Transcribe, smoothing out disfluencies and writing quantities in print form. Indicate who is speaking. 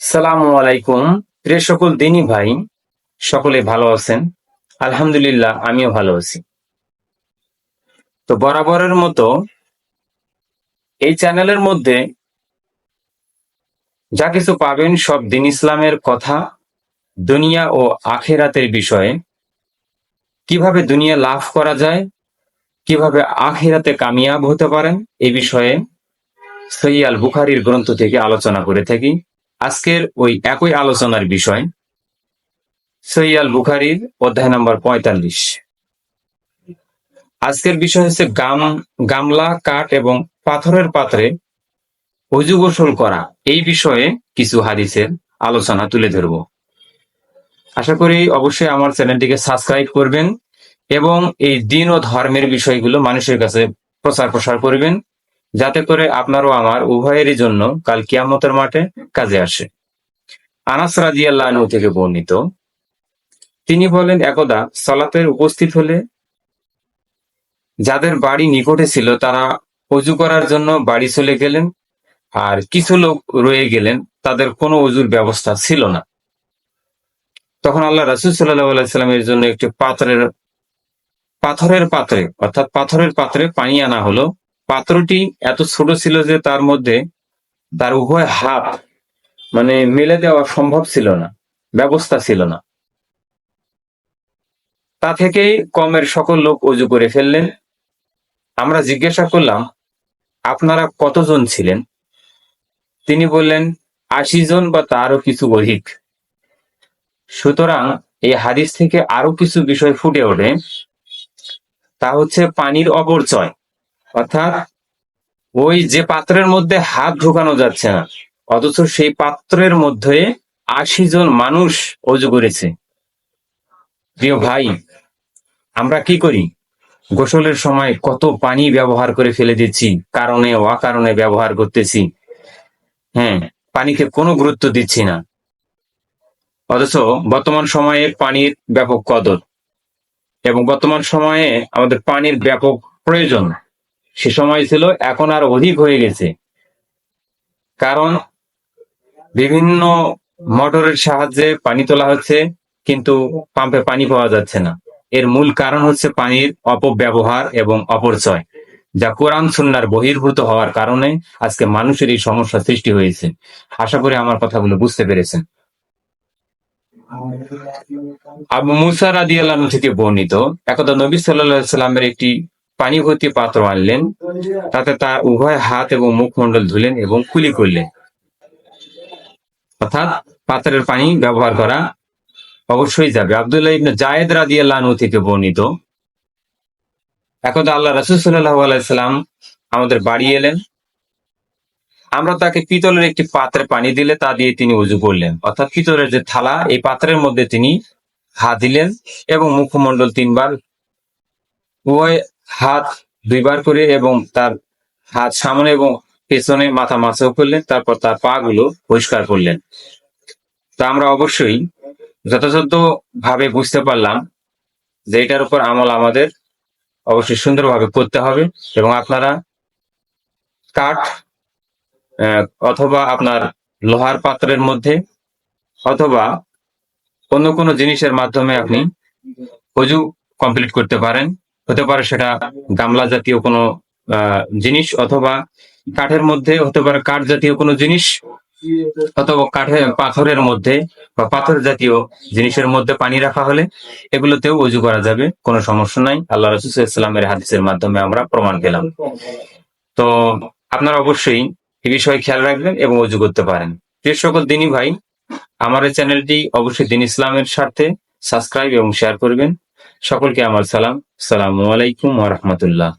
Speaker 1: সালামু আলাইকুম। প্রিয় সকল দিনী ভাই, সকলে ভালো আছেন? আলহামদুলিল্লাহ, আমিও ভালো আছি। তো বরাবরের মতো এই চ্যানেলের মধ্যে যা কিছু পাবেন সব দিন ইসলামের কথা, দুনিয়া ও আখেরাতের বিষয়ে, কিভাবে দুনিয়া লাভ করা যায়, কিভাবে আখেরাতে কামিয়াব হতে পারেন, এই বিষয়ে সহিহ আল বুখারীর গ্রন্থ থেকে আলোচনা করে থাকি। আজকের ওই একই আলোচনার বিষয় সহিহ আল বুখারীর অধ্যায় নম্বর ৪৫। আজকের বিষয় হচ্ছে গামলা, কাঠ এবং পাথরের পাত্রে অজু গোসল করা। এই বিষয়ে কিছু হাদিসের আলোচনা তুলে ধরব। আশা করি অবশ্যই আমার চ্যানেলটিকে সাবস্ক্রাইব করবেন এবং এই দিন ও ধর্মের বিষয়গুলো মানুষের কাছে প্রচার প্রসার করবেন, যাতে করে আপনারও আমার উভয়েরই জন্য কাল কিয়ামতের মাঠে কাজে আসে। আনাস রাদিয়াল্লাহু আনহু থেকে বর্ণিত, তিনি বলেন, একদা সালাতের উপস্থিত হলে যাদের বাড়ি নিকটে ছিল তারা অজু করার জন্য বাড়ি চলে গেলেন, আর কিছু লোক রয়ে গেলেন, তাদের কোনো অজুর ব্যবস্থা ছিল না। তখন আল্লাহ রাসূল সাল্লাল্লাহু আলাইহি সাল্লামের জন্য একটি পাথরের পাত্রে অর্থাৎ পাথরের পাত্রে পানি আনা হলো। পাত্রটি এত ছোট ছিল যে তার মধ্যে তার উভয় হাত মেলে দেওয়া সম্ভব ছিল না, ব্যবস্থা ছিল না। তা থেকেই কমের সকল লোক অজু করে ফেললেন। আমরা জিজ্ঞাসা করলাম, আপনারা কতজন ছিলেন? তিনি বললেন, ৮০ জন বা তারও কিছু অধিক। সুতরাং এই হাদিস থেকে আরো কিছু বিষয় ফুটে ওঠে। তা হচ্ছে পানির অপচয়, অর্থাৎ ওই যে পাত্রের মধ্যে হাত ঢোকানো যাচ্ছে না, অথচ সেই পাত্রের মধ্যে ৮০ জন মানুষ অজু করেছে। প্রিয় ভাই, আমরা কি করি? গোসলের সময় কত পানি ব্যবহার করে ফেলে দিচ্ছি, কারণে অকারণে ব্যবহার করতেছি। হ্যাঁ, পানিকে কোনো গুরুত্ব দিচ্ছি না, অথচ বর্তমান সময়ে পানির ব্যাপক কদর এবং বর্তমান সময়ে আমাদের পানির ব্যাপক প্রয়োজন। সে সময় ছিল, এখন আর অধিক হয়ে গেছে। কারণ বিভিন্ন মোটরের সাহায্যে পানি তোলা হচ্ছে, কিন্তু পাম্পে পানি পাওয়া যাচ্ছে না। এর মূল কারণ হচ্ছে পানির অপব্যবহার এবং অপচয়, যা কোরআন সুন্নাহর বহির্ভূত হওয়ার কারণে আজকে মানুষের এই সমস্যা সৃষ্টি হয়েছে। আশা করি আমার কথাগুলো বুঝতে পেরেছেন। আবু মুসা রাদিয়াল্লাহু আনহু থেকে বর্ণিত, একদা নবী সাল্লাল্লাহু আলাইহি সাল্লামের একটি পানি ভর্তি পাত্র আনলেন, তাতে তার উভয় হাত এবং মুখমণ্ডল ধুলেন এবং কুলি করলেন। অর্থাৎ পাত্রের পানি ব্যবহার করা অবশ্যই যাবে। আব্দুল্লাহ ইবনে জায়েদ রাদিয়াল্লাহু আনহু থেকে বর্ণিত, একদা আল্লাহ রাসূল সাল্লাল্লাহু আলাইহি সাল্লাম আমাদের বাড়ি এলেন। আমরা তাকে পিতলের একটি পাত্রে পানি দিলে তা দিয়ে তিনি ওযু করলেন। অর্থাৎ পিতলের যে থালা, এই পাত্রের মধ্যে তিনি হাত দিলেন এবং মুখমণ্ডল ৩ বার, উভয় হাত ২ বার করে, এবং তার হাত সামনে এবং পেছনে মাথা মাসাও করলেন। তারপর তার পা গুলো পরিষ্কার করলেন। তা আমরা অবশ্যই যথাযথ ভাবে বুঝতে পারলাম যে এটার উপর আমল আমাদের অবশ্যই সুন্দরভাবে করতে হবে। এবং আপনারা কাঠ অথবা আপনার লোহার পাত্রের মধ্যে অথবা অন্য কোনো জিনিসের মাধ্যমে আপনি অজু কমপ্লিট করতে পারেন। হতে পারে সেটা গামলা জাতীয় কোনো জিনিস, অথবা কাঠের মধ্যে হতে পারে কাঠ জাতীয় কোনো জিনিস, অথবা পাথরের মধ্যে বা পাথর জাতীয় জিনিসের মধ্যে পানি রাখা হলে এগুলোতেও অজু করা যাবে, কোনো সমস্যা নাই। আল্লাহ রাসূল সাল্লাল্লাহু আলাইহি ওয়াসাল্লামের হাদিসের মাধ্যমে আমরা প্রমাণ পেলাম। তো আপনারা অবশ্যই এই বিষয়ে খেয়াল রাখবেন এবং অজু করতে পারেন। প্রিয় সকল দিনী ভাই, আমার এই চ্যানেলটি অবশ্যই দিন ইসলামের স্বার্থে সাবস্ক্রাইব এবং শেয়ার করবেন। সকলকে আমার সালাম। আসসালামু আলাইকুম ওয়া রাহমাতুল্লাহ।